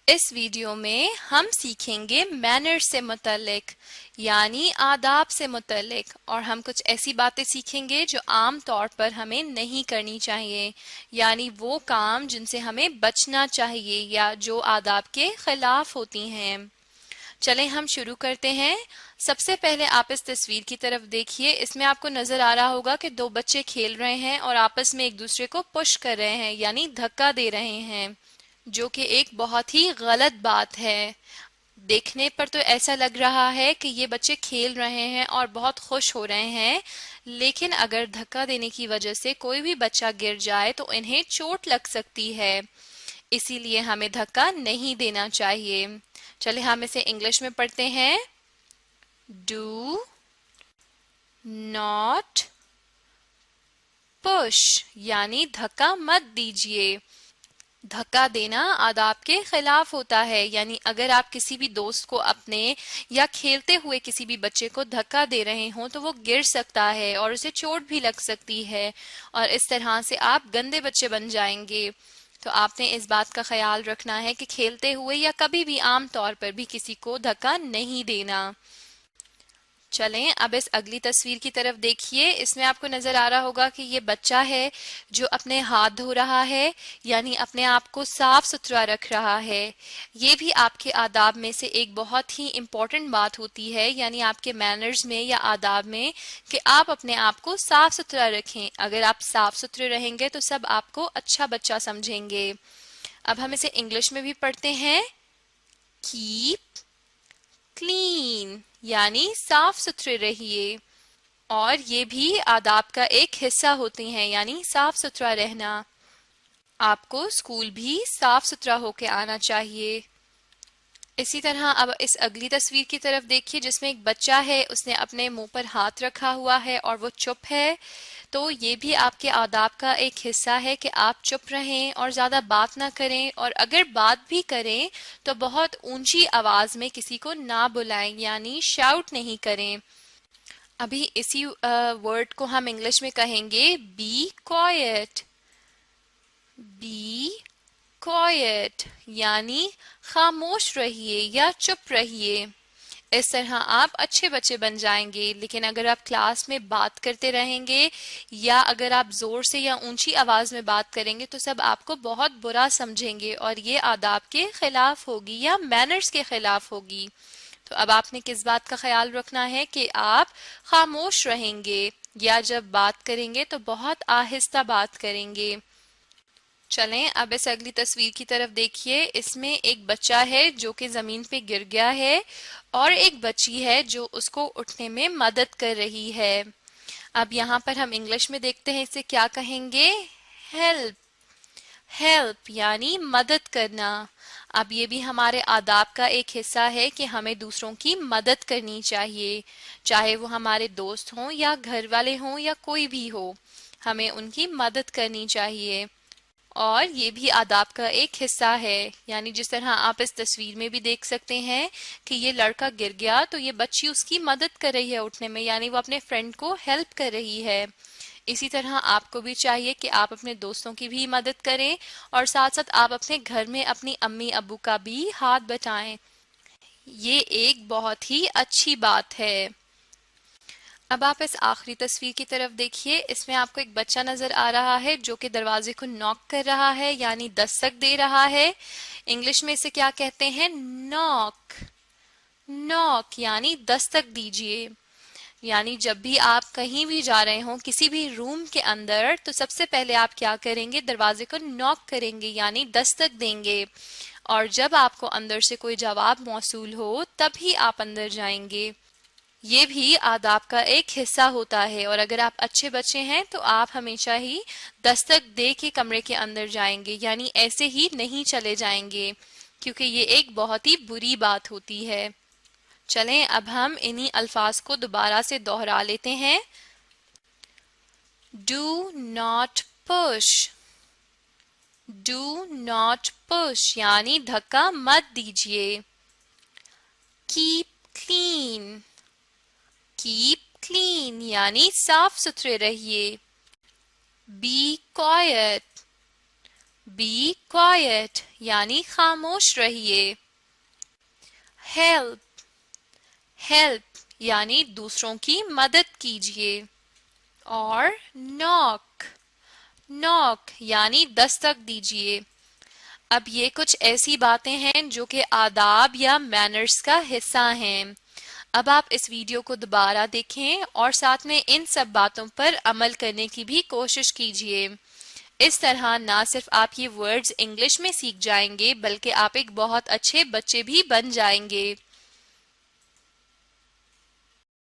इस वीडियो में हम सीखेंगे मैनर्स से मुतल्लिक यानी आदाब से मुतल्लिक और हम कुछ ऐसी बातें सीखेंगे जो आम तौर पर हमें नहीं करनी चाहिए यानी वो काम जिनसे हमें बचना चाहिए या जो आदाब के खिलाफ होती हैं। चलें हम शुरू करते हैं। सबसे पहले आप इस तस्वीर की तरफ देखिए। इसमें आपको नजर आ रहा होगा कि दो बच्चे खेल रहे हैं और आपस में एक दूसरे को पुश कर रहे हैं यानी धक्का दे रहे हैं, जो कि एक बहुत ही गलत बात है। देखने पर तो ऐसा लग रहा है कि ये बच्चे खेल रहे हैं और बहुत खुश हो रहे हैं, लेकिन अगर धक्का देने की वजह से कोई भी बच्चा गिर जाए तो इन्हें चोट लग सकती है। इसीलिए हमें धक्का नहीं देना चाहिए। चले हम इसे इंग्लिश में पढ़ते हैं। डू नॉट पुश यानी धक्का मत दीजिए। धक्का देना आदाब के खिलाफ होता है, यानी अगर आप किसी भी दोस्त को अपने या खेलते हुए किसी भी बच्चे को धक्का दे रहे हो तो वो गिर सकता है और उसे चोट भी लग सकती है और इस तरह से आप गंदे बच्चे बन जाएंगे। तो आपने इस बात का ख्याल रखना है कि खेलते हुए या कभी भी आम तौर पर भी किसी को धक्का नहीं देना। चलें अब इस अगली तस्वीर की तरफ देखिए। इसमें आपको नजर आ रहा होगा कि ये बच्चा है जो अपने हाथ धो रहा है यानी अपने आप को साफ सुथरा रख रहा है। ये भी आपके आदाब में से एक बहुत ही इम्पोर्टेंट बात होती है, यानी आपके मैनर्स में या आदाब में, कि आप अपने आप को साफ सुथरा रखें। अगर आप साफ सुथरे रहेंगे तो सब आपको अच्छा बच्चा समझेंगे। अब हम इसे इंग्लिश में भी पढ़ते हैं। कीप क्लीन यानी साफ सुथरे रहिए, और ये भी आदाब का एक हिस्सा होते हैं यानी साफ सुथरा रहना। आपको स्कूल भी साफ सुथरा होके आना चाहिए। इसी तरह अब इस अगली तस्वीर की तरफ देखिए जिसमें एक बच्चा है, उसने अपने मुंह पर हाथ रखा हुआ है और वो चुप है। तो ये भी आपके आदाब का एक हिस्सा है कि आप चुप रहें और ज़्यादा बात ना करें, और अगर बात भी करें तो बहुत ऊंची आवाज़ में किसी को ना बुलाएं यानी शाउट नहीं करें। अभी इसी वर्ड को हम इंग्लिश में कहेंगे बी क्वाइट। बी क्वाइट यानी खामोश रहिए या चुप रहिए। इस तरह आप अच्छे बच्चे बन जाएंगे। लेकिन अगर आप क्लास में बात करते रहेंगे या अगर आप जोर से या ऊंची आवाज में बात करेंगे तो सब आपको बहुत बुरा समझेंगे और ये आदाब के खिलाफ होगी या मैनर्स के खिलाफ होगी। तो अब आपने किस बात का ख्याल रखना है कि आप खामोश रहेंगे या जब बात करेंगे तो बहुत आहिस्ता बात करेंगे। चलें अब इस अगली तस्वीर की तरफ देखिए। इसमें एक बच्चा है जो कि जमीन पे गिर गया है और एक बच्ची है जो उसको उठने में मदद कर रही है। अब यहाँ पर हम इंग्लिश में देखते हैं इसे क्या कहेंगे। हेल्प। हेल्प यानी मदद करना। अब ये भी हमारे आदाब का एक हिस्सा है कि हमें दूसरों की मदद करनी चाहिए, चाहे वो हमारे दोस्त हों या घर वाले हों या कोई भी हो, हमें उनकी मदद करनी चाहिए। और ये भी आदाब का एक हिस्सा है, यानी जिस तरह आप इस तस्वीर में भी देख सकते हैं कि ये लड़का गिर गया तो ये बच्ची उसकी मदद कर रही है उठने में, यानी वो अपने फ्रेंड को हेल्प कर रही है। इसी तरह आपको भी चाहिए कि आप अपने दोस्तों की भी मदद करें और साथ साथ आप अपने घर में अपनी अम्मी अब्बू का भी हाथ बटाएं। ये एक बहुत ही अच्छी बात है। अब आप इस आखिरी तस्वीर की तरफ देखिए। इसमें आपको एक बच्चा नजर आ रहा है जो कि दरवाजे को नॉक कर रहा है यानी दस्तक दे रहा है। इंग्लिश में इसे क्या कहते हैं? नॉक। नॉक यानी दस्तक दीजिए। यानी जब भी आप कहीं भी जा रहे हो किसी भी रूम के अंदर तो सबसे पहले आप क्या करेंगे? दरवाजे को नॉक करेंगे यानी दस्तक देंगे, और जब आपको अंदर से कोई जवाब मौसूल हो तभी आप अंदर जाएंगे। ये भी आदाब का एक हिस्सा होता है, और अगर आप अच्छे बच्चे हैं तो आप हमेशा ही दस्तक दे के कमरे के अंदर जाएंगे, यानी ऐसे ही नहीं चले जाएंगे, क्योंकि ये एक बहुत ही बुरी बात होती है। चलें अब हम इन्हीं अल्फाज को दोबारा से दोहरा लेते हैं। Do not push. Do not push यानी धक्का मत दीजिए। Keep clean. कीप क्लीन यानी साफ सुथरे रहिए। B quite. بی کوائٹ یعنی خاموش رہیے. ہیلپ ہیلپ یعنی دوسروں کی مدد کیجیے. اور ناک ناک یعنی دستک دیجیے. اب یہ کچھ ایسی باتیں ہیں جو کہ آداب یا مینرز کا حصہ ہیں. اب آپ اس ویڈیو کو دوبارہ دیکھیں اور ساتھ میں ان سب باتوں پر عمل کرنے کی بھی کوشش کیجیے. اس طرح نہ صرف آپ یہ ورڈز انگلش میں سیکھ جائیں گے بلکہ آپ ایک بہت اچھے بچے بھی بن جائیں گے.